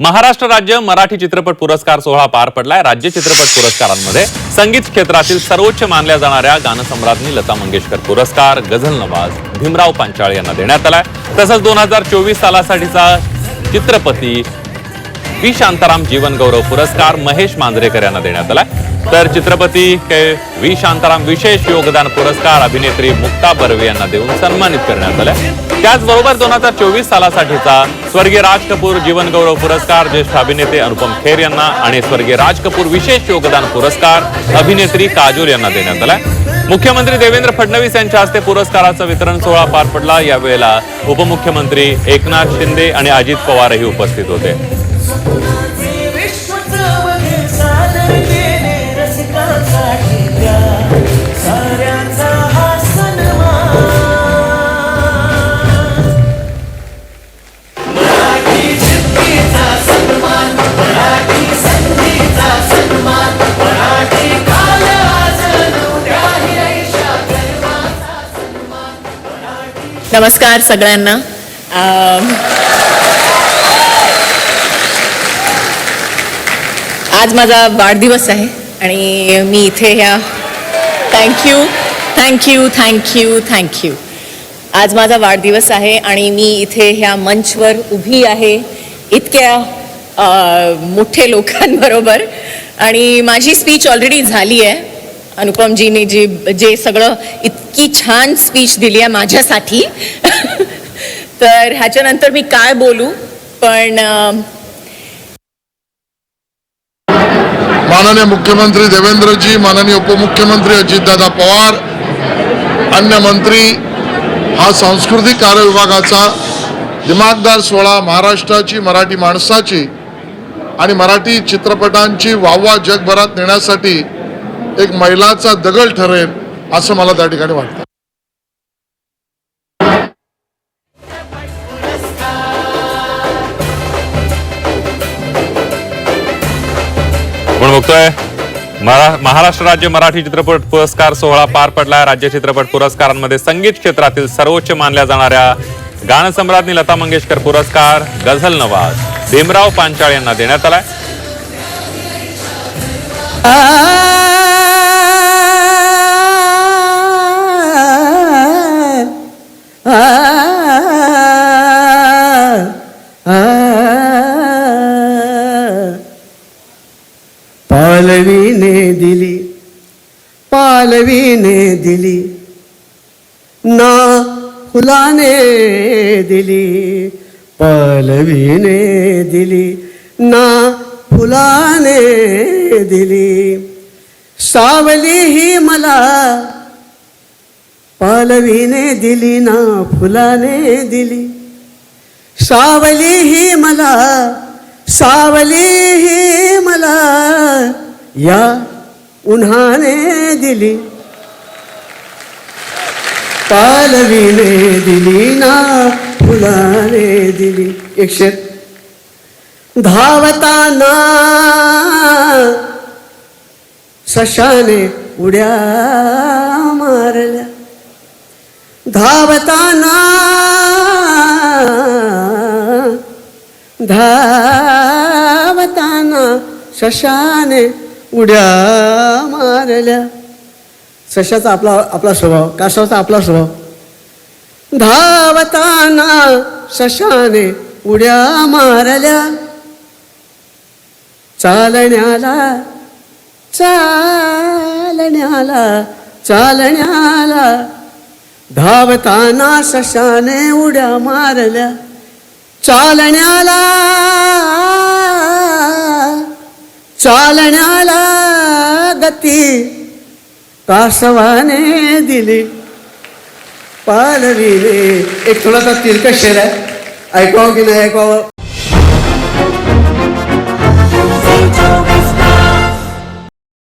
महाराष्ट्र राज्य मराठी चित्रपट पुरस्कार सोहळा पार पडलाय। राज्य चित्रपट पुरस्कारांमध्ये संगीत क्षेत्रातील सर्वोच्च मानल्या जाणाऱ्या गानसम्राज्ञी लता मंगेशकर पुरस्कार गझल नवाज भीमराव पांचाळ यांना देण्यात आलाय। तसंच 2024 सालासाठीचा चित्रपती व्ही शांताराम जीवन गौरव पुरस्कार महेश मांजरेकर यांना देण्यात आलाय। तर चित्रपती व्ही शांताराम विशेष योगदान पुरस्कार अभिनेत्री मुक्ता बर्वे यांना देऊन सन्मानित करण्यात आलाय। त्याचबरोबर 2024 सालासाठीचा स्वर्गीय राज कपूर जीवन गौरव पुरस्कार ज्येष्ठ अभिनेते अनुपम खेर यांना आणि स्वर्गीय राज कपूर विशेष योगदान पुरस्कार अभिनेत्री काजोल यांना देण्यात आलाय। मुख्यमंत्री देवेंद्र फडणवीस यांच्या हस्ते पुरस्काराचा वितरण सोहळा पार पडला। यावेळेला उपमुख्यमंत्री एकनाथ शिंदे आणि अजित पवारही उपस्थित होते। नमस्कार सगळ्यांना। आज माझा वाढदिवस आहे आणि मी इथे ह्या थँक्यू आज माझा वाढदिवस आहे आणि मी इथे ह्या मंचवर उभी आहे इतक्या मोठे लोकांबरोबर आणि माझी स्पीच ऑलरेडी झाली आहे। अनुपमजीने जे सगळं इतकी छान स्पीच दिली आहे माझ्यासाठी तर ह्याच्यानंतर मी काय बोलू, पण माननीय मुख्यमंत्री देवेंद्रजी, माननीय उपमुख्यमंत्री अजितदादा पवार, अन्य मंत्री, हा सांस्कृतिक कार्य विभागाचा दिमागदार सोहळा महाराष्ट्राची मराठी माणसाची आणि मराठी चित्रपटांची वाहवा जगभरात नेण्यासाठी एक मैलाचा दगड ठरेल असं मला त्या ठिकाणी वाटतं। आपण बघतोय महाराष्ट्र राज्य मराठी चित्रपट पुरस्कार सोहळा पार पडलाय। राज्य चित्रपट पुरस्कारांमध्ये संगीत क्षेत्रातील सर्वोच्च मानल्या जाणाऱ्या गानसम्राज्ञी लता मंगेशकर पुरस्कार गझल नवाज भीमराव पांचाळ यांना देण्यात आलाय। पालवीने दिली ना फुलाने दिली, पालवीने दिली ना फुलाने दिली, सावली ही मला पालवीने दिली ना फुलाने दिली, सावली ही मला या उन्हाने दिली, पालवीने दिली ना फुलाने दिली। एक शेर। धावताना सशाने उड्या मारल्या, धावताना सशाने उड्या मारल्या। सशाचा आपला स्वभाव, कासवाचा आपला स्वभाव। धावताना सशाने उड्या मारल्या, चालण्याला धावताना सशाने उड्या मारल्या, चालण्याला गती कासवाने दिली, पालवीने। एक थोडासा तिरकस शेर आहे, ऐकावं की नाही ऐकावं